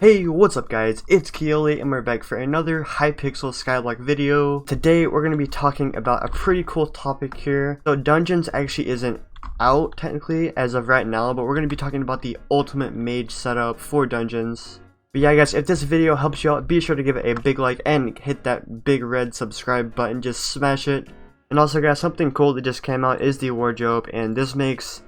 Hey, what's up guys, it's Kioly and we're back for another Hypixel Skyblock video. Today we're going to be talking about a pretty cool topic here. So Dungeons actually isn't out technically as of right now, but we're going to be talking about the ultimate mage setup for Dungeons. But yeah guys, if this video helps you out, be sure to give it a big like and hit that big red subscribe button, just smash it. And also guys, something cool that just came out is the wardrobe, and this makes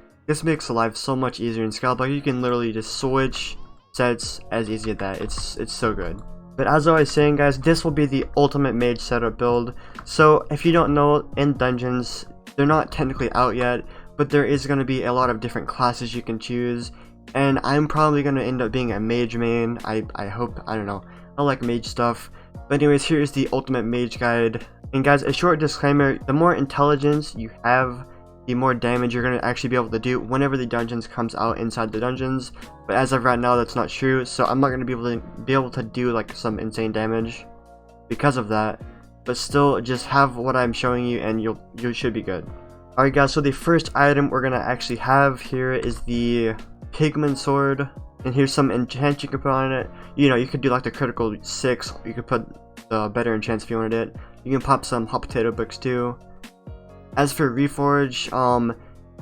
life so much easier in Skyblock. You can literally just switch sets as easy as that. It's so good. But as I was saying guys, this will be the ultimate mage setup build. So if you don't know, in Dungeons they're not technically out yet, but there is going to be a lot of different classes you can choose, and I'm probably going to end up being a mage main. I hope. I don't know, I like mage stuff. But anyways, here is the ultimate mage guide. And guys, a short disclaimer: the more intelligence you have, the more damage you're going to actually be able to do whenever the dungeons comes out inside the dungeons. But as of right now, that's not true, so I'm not going to be able to do like some insane damage because of that. But still, just have what I'm showing you and you should be good. Alright guys, so the first item we're going to actually have here is the pigment sword. And here's some enchants you can put on it. You know, you could do like the critical 6, you could put the better enchants if you wanted it. You can pop some hot potato books too. As for Reforge,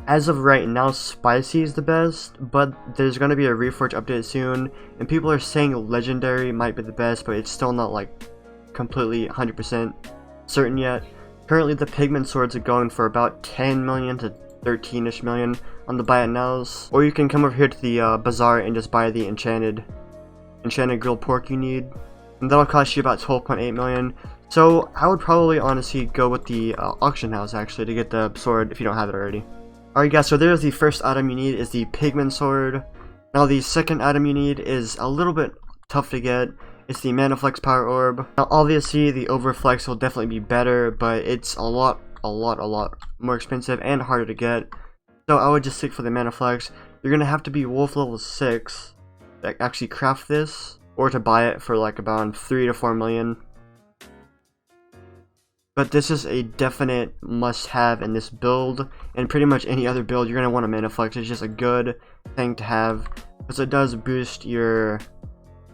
as of right now, Spicy is the best, but there's going to be a Reforge update soon, and people are saying Legendary might be the best, but it's still not like completely 100% certain yet. Currently the Pigment Swords are going for about 10 million to 13ish million on the buy it nows, or you can come over here to the bazaar and just buy the enchanted grilled pork you need, and that'll cost you about 12.8 million. So I would probably honestly go with the auction house actually to get the sword if you don't have it already. Alright guys, so there's the first item you need is the pigment sword. Now the second item you need is a little bit tough to get. It's the mana flex power orb. Now obviously the overflex will definitely be better, but it's a lot more expensive and harder to get. So I would just stick for the mana flex. You're gonna have to be wolf level 6 to actually craft this, or to buy it for like about 3 to 4 million. But this is a definite must-have in this build, and pretty much any other build you're going to want a mana flex. It's just a good thing to have, because it does boost your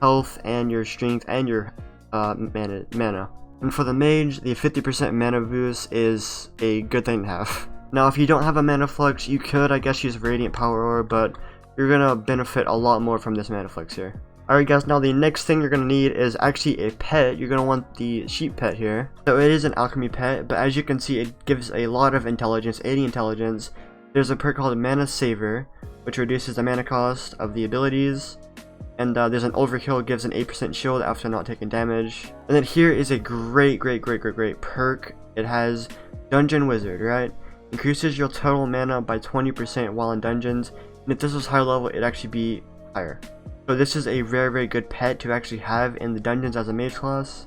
health and your strength and your mana. And for the mage, the 50% mana boost is a good thing to have. Now if you don't have a mana flex, you could I guess use Radiant Power Orb, but you're going to benefit a lot more from this mana flex here. Alright guys, now the next thing you're going to need is actually a pet. You're going to want the sheep pet here. So it is an alchemy pet, but as you can see it gives a lot of intelligence, 80 intelligence. There's a perk called Mana Saver, which reduces the mana cost of the abilities. And there's an overkill, gives an 8% shield after not taking damage. And then here is a great perk. It has Dungeon Wizard, right? Increases your total mana by 20% while in dungeons. And if this was higher level, it'd actually be higher. So this is a very good pet to actually have in the dungeons as a mage class,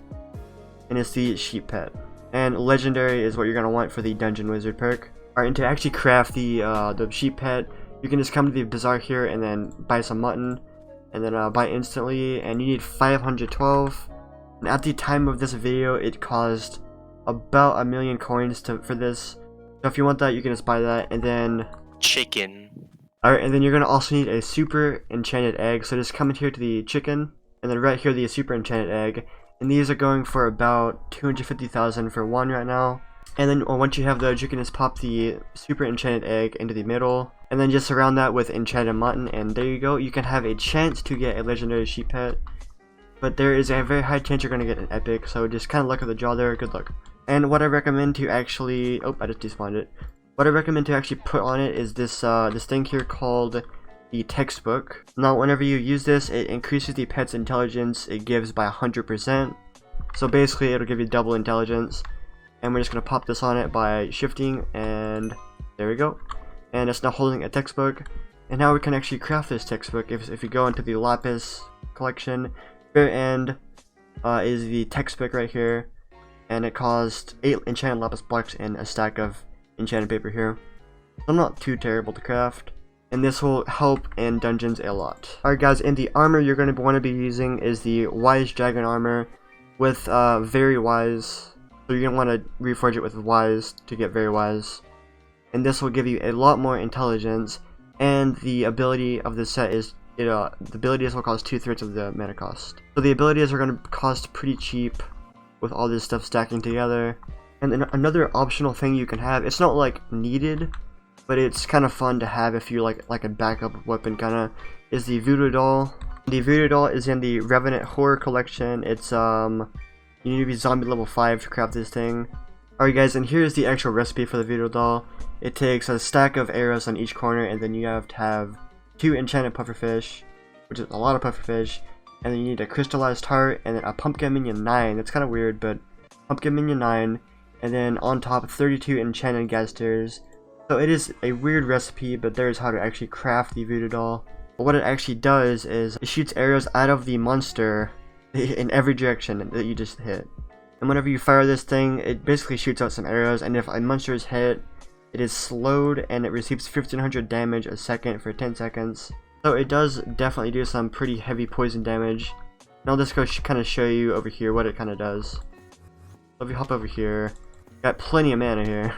and it's the sheep pet. And legendary is what you're gonna want for the dungeon wizard perk. Alright, and to actually craft the sheep pet, you can just come to the bazaar here and then buy some mutton, and then buy instantly, and you need 512. And at the time of this video, it cost about 1 million coins for this. So if you want that, you can just buy that, and then chicken. Alright, and then you're going to also need a super enchanted egg, so just come in here to the chicken, and then right here the super enchanted egg, and these are going for about 250,000 for one right now. And then once you have those, you can just pop the super enchanted egg into the middle, and then just surround that with enchanted mutton, and there you go. You can have a chance to get a legendary sheep pet, but there is a very high chance you're going to get an epic, so just kind of luck of the draw there, good luck. And what I recommend to actually, oh, I just despawned it. What I recommend to actually put on it is this this thing here called the textbook. Now whenever you use this, it increases the pet's intelligence it gives by 100%. So basically it'll give you double intelligence. And we're just going to pop this on it by shifting, and there we go. And it's now holding a textbook. And now we can actually craft this textbook. If you go into the lapis collection, very end is the textbook right here. And it cost 8 enchanted lapis blocks and a stack of enchanted paper here. So not too terrible to craft, and this will help in dungeons a lot. Alright guys, and the armor you're going to want to be using is the Wise Dragon armor with Very Wise. So you're going to want to reforge it with Wise to get Very Wise, and this will give you a lot more intelligence. And the ability of this set is the abilities will cost 2/3 of the mana cost. So the abilities are going to cost pretty cheap with all this stuff stacking together. And then another optional thing you can have, it's not like needed, but it's kind of fun to have if you like a backup weapon kinda, is the Voodoo Doll. The Voodoo Doll is in the Revenant Horror Collection. It's you need to be zombie level 5 to craft this thing. Alright guys, and here's the actual recipe for the Voodoo Doll. It takes a stack of arrows on each corner, and then you have to have 2 enchanted pufferfish, which is a lot of pufferfish, and then you need a crystallized heart, and then a pumpkin minion 9. That's kind of weird, but pumpkin minion 9, and then on top 32 enchanted gasters. So it is a weird recipe, but there's how to actually craft the Voodoo Doll. But what it actually does is it shoots arrows out of the monster in every direction that you just hit. And whenever you fire this thing, it basically shoots out some arrows, and if a monster is hit, it is slowed and it receives 1500 damage a second for 10 seconds. So it does definitely do some pretty heavy poison damage. And I'll just go kind of show you over here what it kind of does. So if you hop over here, got plenty of mana here.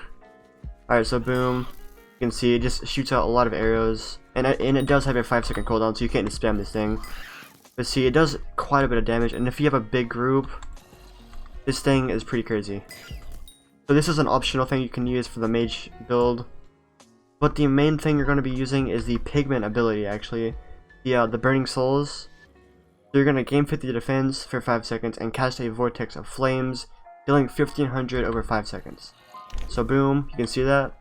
Alright, so boom, you can see it just shoots out a lot of arrows, and it does have a 5-second cooldown, so you can't just spam this thing. But see, it does quite a bit of damage, and if you have a big group, this thing is pretty crazy. So this is an optional thing you can use for the Mage build, but the main thing you're going to be using is the Pigment ability, actually. The Burning Souls. So you're going to gain 50 defense for 5 seconds and cast a Vortex of Flames, dealing 1500 over 5 seconds. So boom, you can see that.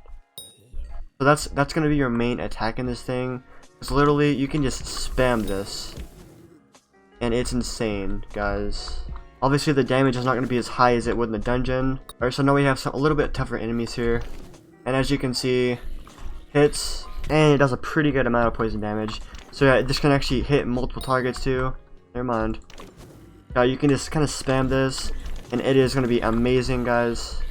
So that's gonna be your main attack in this thing. Because literally you can just spam this, and it's insane, guys. Obviously the damage is not gonna be as high as it would in the dungeon. Alright, so now we have a little bit tougher enemies here, and as you can see, hits, and it does a pretty good amount of poison damage. So yeah, this can actually hit multiple targets too. Never mind. You can just kind of spam this, and it is gonna be amazing, guys.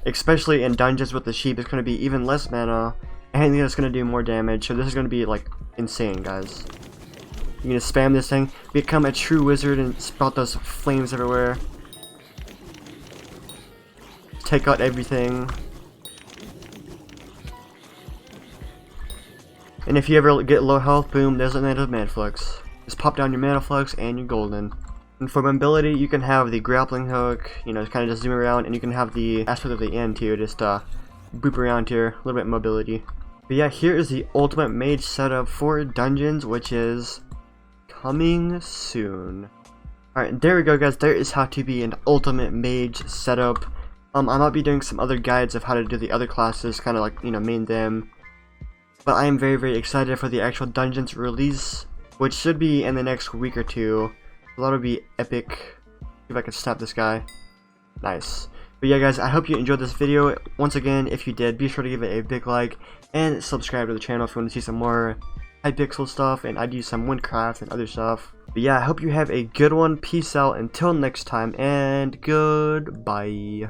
Especially in dungeons with the sheep, it's going to be even less mana, and it's going to do more damage, so this is going to be like insane, guys. You're going to spam this thing, become a true wizard, and sprout those flames everywhere. Take out everything. And if you ever get low health, boom, there's another mana flux. Just pop down your mana flux, and you're golden. And for mobility, you can have the grappling hook, you know, kind of just zoom around, and you can have the aspect of the end too, just boop around here, a little bit of mobility. But yeah, here is the ultimate mage setup for dungeons, which is coming soon. Alright, there we go, guys. There is how to be an ultimate mage setup. I might be doing some other guides of how to do the other classes, kind of like, you know, main them. But I am very, very excited for the actual dungeons release, which should be in the next week or two. So that'll be epic. See if I can snap this guy. Nice. But yeah, guys, I hope you enjoyed this video. Once again, if you did, be sure to give it a big like and subscribe to the channel if you want to see some more Hypixel stuff, and I do some Windcraft and other stuff. But yeah, I hope you have a good one. Peace out until next time, and goodbye.